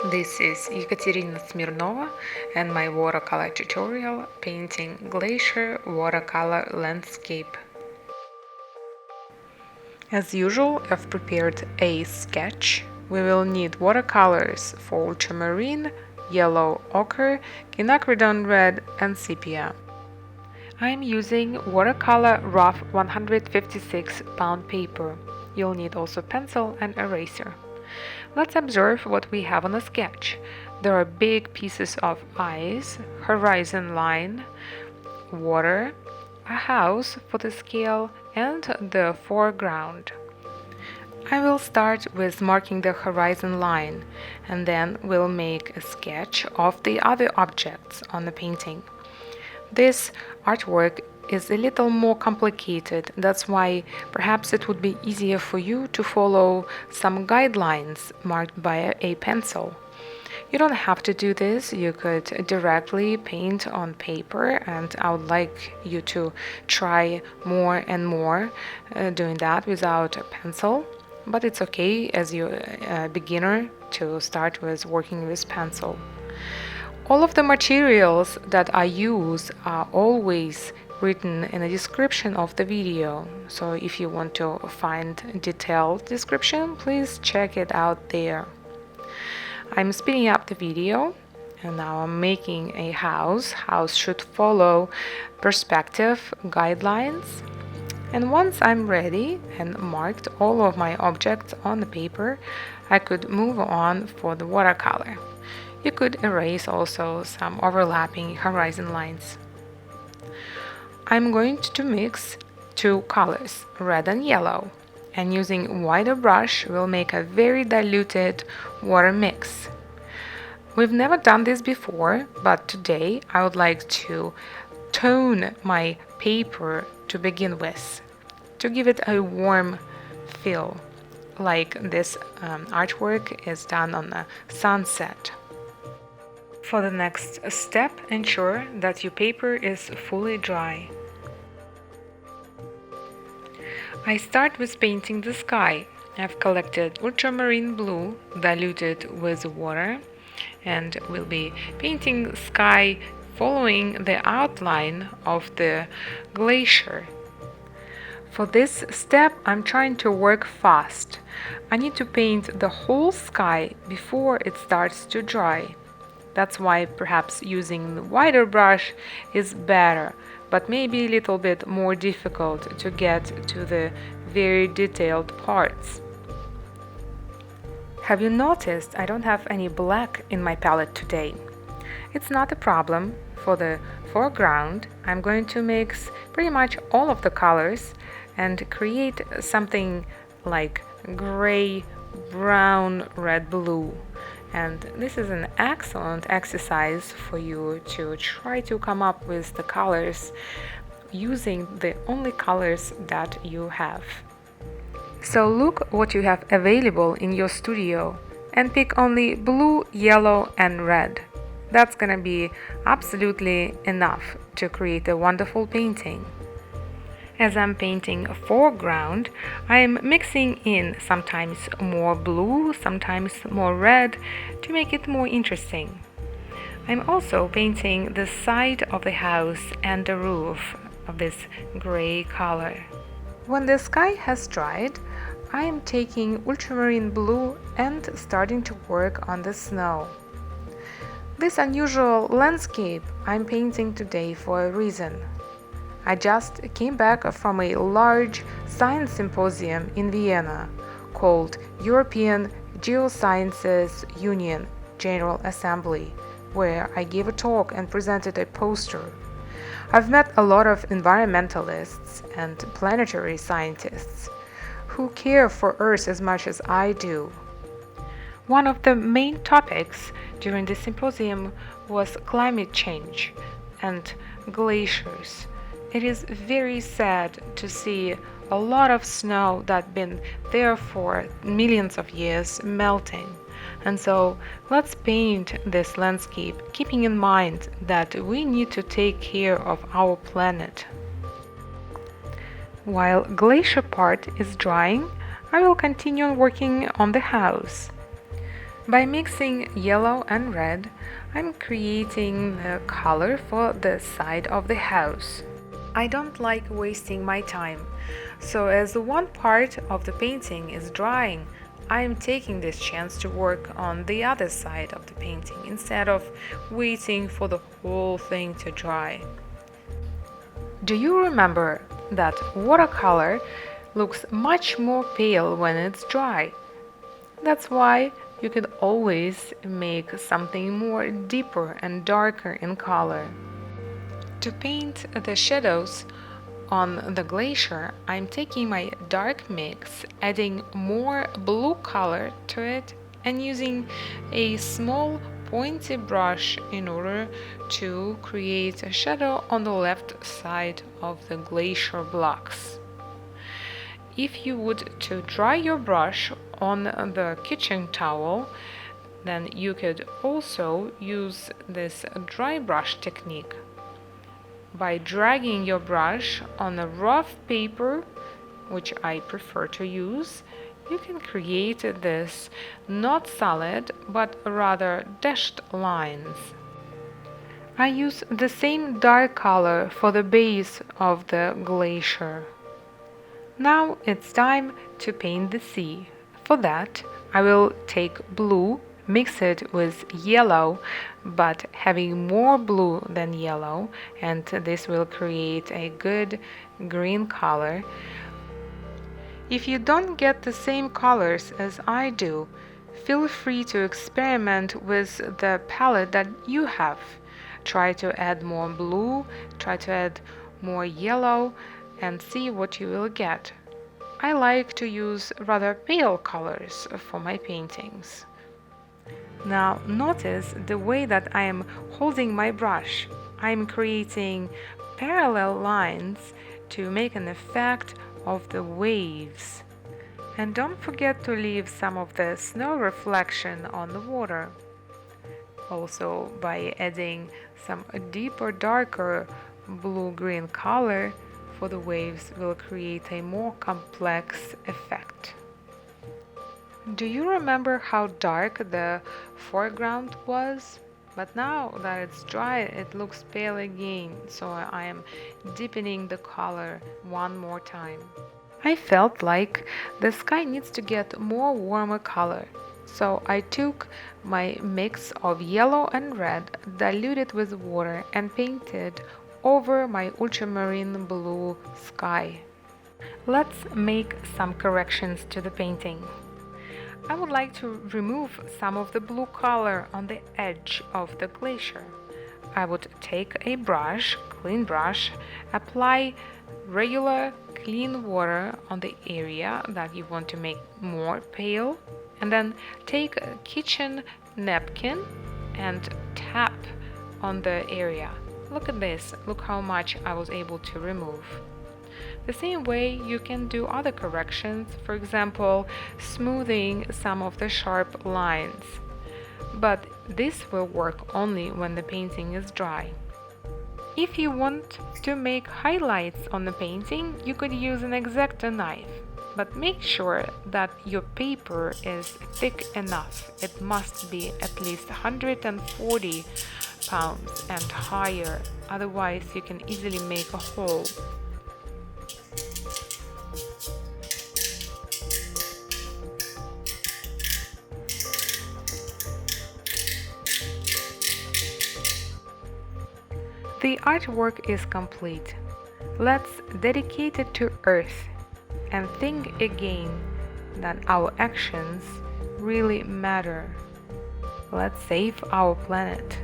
This is Ekaterina Smirnova and my watercolor tutorial painting Glacier watercolor landscape. As usual, I've prepared a sketch. We will need watercolors for Ultramarine, yellow, ochre, Quinacridone red and sepia. I am using watercolor rough 156 pound paper. You'll need also pencil and eraser. Let's observe what we have on the sketch. There are big pieces of ice, horizon line, water, a house for the scale, and the foreground. I will start with marking the horizon line, and then we'll make a sketch of the other objects on the painting. This artwork is a little more complicated. That's why perhaps it would be easier for you to follow some guidelines marked by a pencil. You don't have to do this. You could directly paint on paper, and I would like you to try more and more doing that without a pencil. But it's okay as you're a beginner to start with working with pencil. All of the materials that I use are always written in the description of the video, so if you want to find a detailed description, please check it out there. I'm speeding up the video, and now I'm making a house. House should follow perspective guidelines. And once I'm ready and marked all of my objects on the paper, I could move on for the watercolor. You could erase also some overlapping horizon lines. I'm going to mix two colors, red and yellow, and using wider brush we'll make a very diluted water mix. We've never done this before, but today I would like to tone my paper to begin with, to give it a warm feel, like this artwork is done on a sunset. For the next step, ensure that your paper is fully dry. I start with painting the sky. I've collected ultramarine blue diluted with water, and will be painting sky following the outline of the glacier. For this step, I'm trying to work fast. I need to paint the whole sky before it starts to dry. That's why perhaps using the wider brush is better, but maybe a little bit more difficult to get to the very detailed parts. Have you noticed I don't have any black in my palette today? It's not a problem. For the foreground, I'm going to mix pretty much all of the colors and create something like gray, brown, red, blue. And this is an excellent exercise for you to try to come up with the colors using the only colors that you have. So look what you have available in your studio and pick only blue, yellow and red. That's gonna be absolutely enough to create a wonderful painting. As I'm painting a foreground, I am mixing in sometimes more blue, sometimes more red to make it more interesting. I'm also painting the side of the house and the roof of this gray color. When the sky has dried, I am taking ultramarine blue and starting to work on the snow. This unusual landscape I'm painting today for a reason. I just came back from a large science symposium in Vienna called European Geosciences Union General Assembly, where I gave a talk and presented a poster. I've met a lot of environmentalists and planetary scientists who care for Earth as much as I do. One of the main topics during the symposium was climate change and glaciers. It is very sad to see a lot of snow that's been there for millions of years melting. And so let's paint this landscape, keeping in mind that we need to take care of our planet. While glacier part is drying, I will continue working on the house. By mixing yellow and red, I'm creating the color for the side of the house. I don't like wasting my time, so as one part of the painting is drying, I am taking this chance to work on the other side of the painting instead of waiting for the whole thing to dry. Do you remember that watercolor looks much more pale when it's dry? That's why you could always make something more deeper and darker in color. To paint the shadows on the glacier, I'm taking my dark mix, adding more blue color to it, and using a small pointy brush in order to create a shadow on the left side of the glacier blocks. If you would to dry your brush on the kitchen towel, then you could also use this dry brush technique. By dragging your brush on a rough paper, which I prefer to use, you can create this not solid but rather dashed lines. I use the same dark color for the base of the glacier. Now it's time to paint the sea. For that, I will take blue, mix it with yellow, but having more blue than yellow, and this will create a good green color. If you don't get the same colors as I do, feel free to experiment with the palette that you have. Try to add more blue, try to add more yellow, and see what you will get. I like to use rather pale colors for my paintings. Now notice the way that I am holding my brush. I am creating parallel lines to make an effect of the waves. And don't forget to leave some of the snow reflection on the water. Also, by adding some deeper, darker blue-green color for the waves will create a more complex effect. Do you remember how dark the foreground was? But now that it's dry, it looks pale again, so I am deepening the color one more time. I felt like the sky needs to get more warmer color, so I took my mix of yellow and red, diluted with water, and painted over my ultramarine blue sky. Let's make some corrections to the painting. I would like to remove some of the blue color on the edge of the glacier. I would take a brush, clean brush, apply regular clean water on the area that you want to make more pale, and then take a kitchen napkin and tap on the area. Look at this, look how much I was able to remove. The same way you can do other corrections, for example, smoothing some of the sharp lines. But this will work only when the painting is dry. If you want to make highlights on the painting, you could use an X-Acto knife. But make sure that your paper is thick enough. It must be at least 140 pounds and higher, otherwise you can easily make a hole. The artwork is complete. Let's dedicate it to Earth and think again that our actions really matter. Let's save our planet.